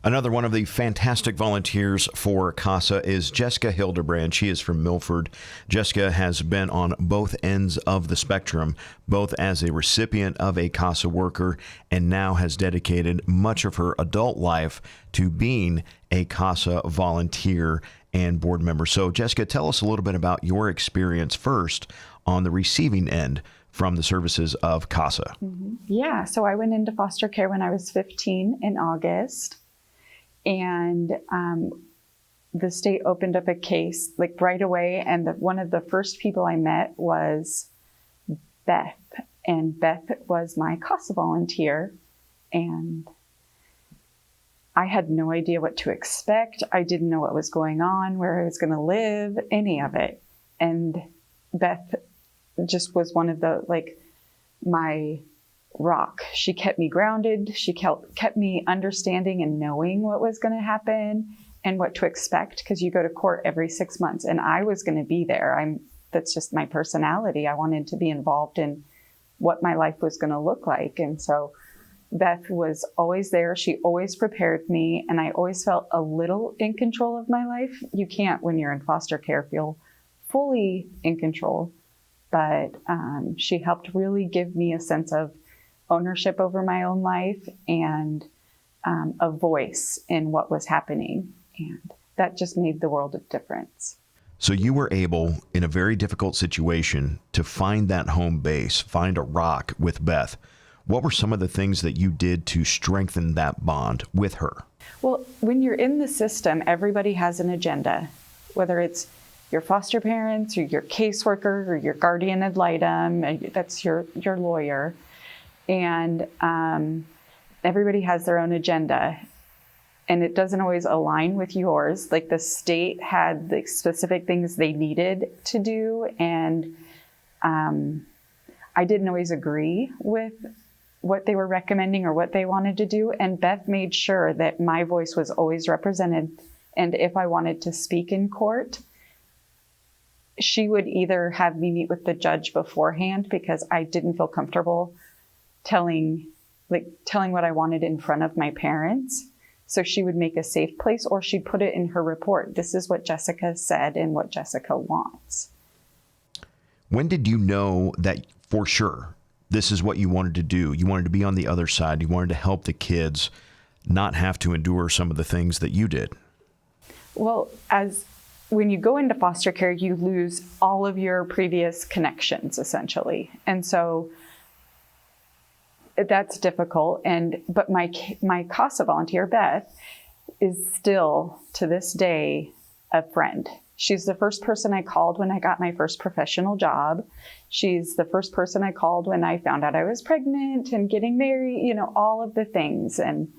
Another one of the fantastic volunteers for CASA is Jessica Hilderbrand. She is from Milford. Jessica has been on both ends of the spectrum, both as a recipient of a CASA worker and now has dedicated much of her adult life to being a CASA volunteer and board member. So, Jessica, tell us a little bit about your experience first on the receiving end from the services of CASA. Yeah, so I went into foster care when I was 15 in August. And the state opened up a case like right away. And one of the first people I met was Beth. And Beth was my CASA volunteer. And I had no idea what to expect. I didn't know what was going on, where I was going to live, any of it. And Beth just was one of the, my rock. She kept me grounded. She kept me understanding and knowing what was going to happen and what to expect, because you go to court every 6 months and I was going to be there. That's just my personality. I wanted to be involved in what my life was going to look like. And so Beth was always there. She always prepared me, and I always felt a little in control of my life. You can't, when you're in foster care, feel fully in control, but she helped really give me a sense of ownership over my own life and a voice in what was happening. And that just made the world of difference. So you were able, in a very difficult situation, to find that home base, find a rock with Beth. What were some of the things that you did to strengthen that bond with her? Well, when you're in the system, everybody has an agenda, whether it's your foster parents or your caseworker or your guardian ad litem, that's your lawyer. And everybody has their own agenda, and it doesn't always align with yours. Like the state had the specific things they needed to do, and I didn't always agree with what they were recommending or what they wanted to do. And Beth made sure that my voice was always represented. And if I wanted to speak in court, she would either have me meet with the judge beforehand because I didn't feel comfortable telling what I wanted in front of my parents. So she would make a safe place, or she'd put it in her report. This is what Jessica said and what Jessica wants. When did you know that for sure this is what you wanted to do? You wanted to be on the other side. You wanted to help the kids not have to endure some of the things that you did. Well, when you go into foster care, you lose all of your previous connections, essentially. And so that's difficult. But my CASA volunteer, Beth, is still, to this day, a friend. She's the first person I called when I got my first professional job. She's the first person I called when I found out I was pregnant and getting married, all of the things. And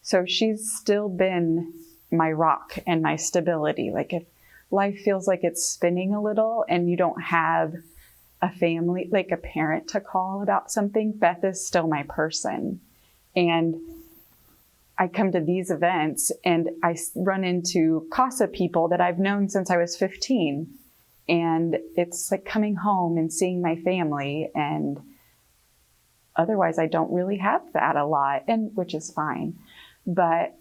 so she's still been my rock and my stability. Like if life feels like it's spinning a little and you don't have a family, like a parent to call about something, Beth is still my person. And I come to these events and I run into CASA people that I've known since I was 15. And it's like coming home and seeing my family. And otherwise I don't really have that a lot, and which is fine. But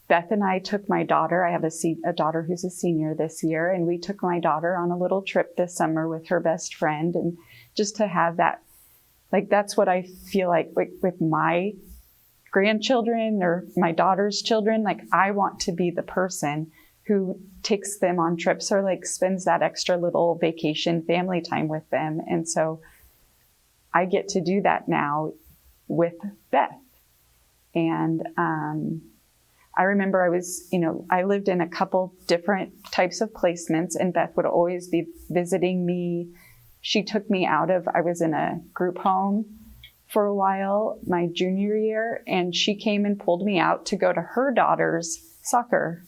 Beth and I took my daughter. I have a daughter who's a senior this year, and we took my daughter on a little trip this summer with her best friend. And just to have that, that's what I feel like with my grandchildren or my daughter's children. I want to be the person who takes them on trips or spends that extra little vacation family time with them. And so I get to do that now with Beth. And I remember I lived in a couple different types of placements, and Beth would always be visiting me. She took me I was in a group home for a while, my junior year, and she came and pulled me out to go to her daughter's soccer.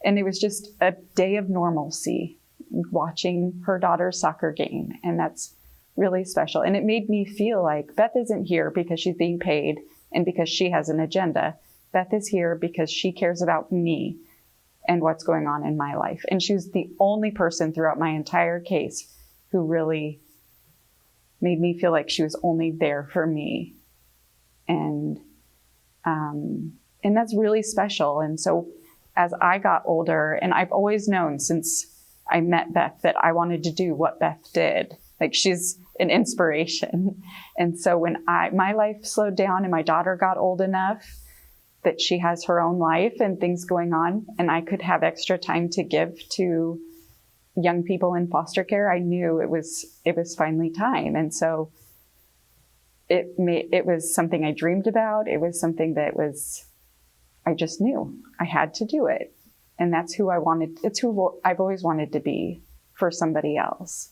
And it was just a day of normalcy, watching her daughter's soccer game. And that's really special. And it made me feel like Beth isn't here because she's being paid and because she has an agenda. Beth is here because she cares about me and what's going on in my life. And she was the only person throughout my entire case who really made me feel like she was only there for me. And And that's really special. And so as I got older, and I've always known since I met Beth that I wanted to do what Beth did. Like, she's an inspiration. And so when my life slowed down and my daughter got old enough that she has her own life and things going on, and I could have extra time to give to young people in foster care, I knew it was finally time. And so it was something I dreamed about. It was something that I just knew I had to do it. And that's who it's who I've always wanted to be for somebody else.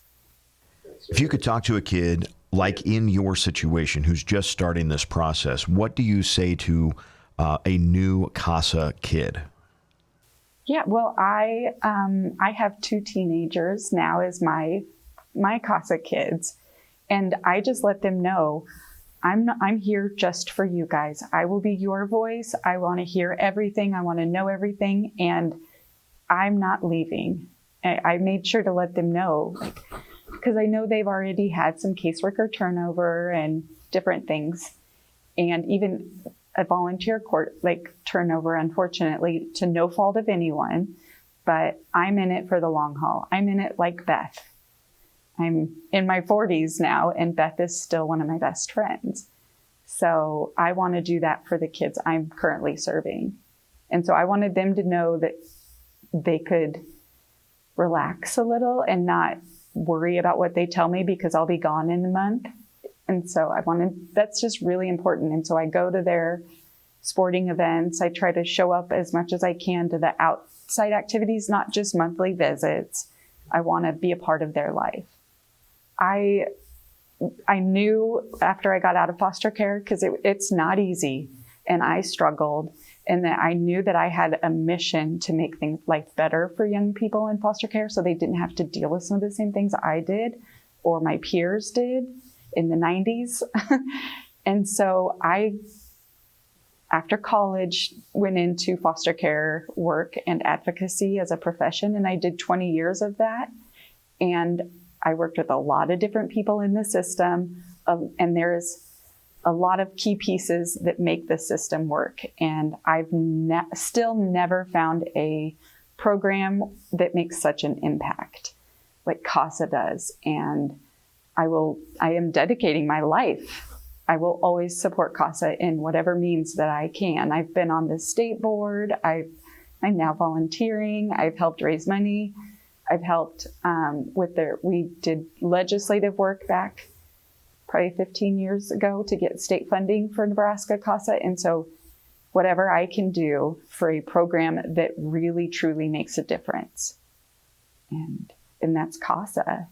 If you could talk to a kid like in your situation who's just starting this process, what do you say to a new CASA kid? Yeah, well, I have 2 teenagers now as my CASA kids, and I just let them know I'm here just for you guys. I will be your voice. I want to hear everything. I want to know everything, and I'm not leaving. I made sure to let them know, because I know they've already had some caseworker turnover and different things, and even a volunteer court turnover, unfortunately, to no fault of anyone. But I'm in it for the long haul. I'm in it like Beth. I'm in my 40s now, and Beth is still one of my best friends. So I want to do that for the kids I'm currently serving. And so I wanted them to know that they could relax a little and not worry about what they tell me, because I'll be gone in a month. And so that's just really important. And so I go to their sporting events. I try to show up as much as I can to the outside activities, not just monthly visits. I want to be a part of their life. I knew after I got out of foster care, because it's not easy, and I struggled, and that I knew that I had a mission to make life better for young people in foster care, so they didn't have to deal with some of the same things I did or my peers did in the 90s. And so I, after college, went into foster care work and advocacy as a profession, and I did 20 years of that. And I worked with a lot of different people in the system, and there's a lot of key pieces that make the system work. And I've still never found a program that makes such an impact like CASA does. And I am dedicating my life. I will always support CASA in whatever means that I can. I've been on the state board. I'm now volunteering. I've helped raise money. I've helped we did legislative work back probably 15 years ago to get state funding for Nebraska CASA. And so whatever I can do for a program that really, truly makes a difference. And that's CASA.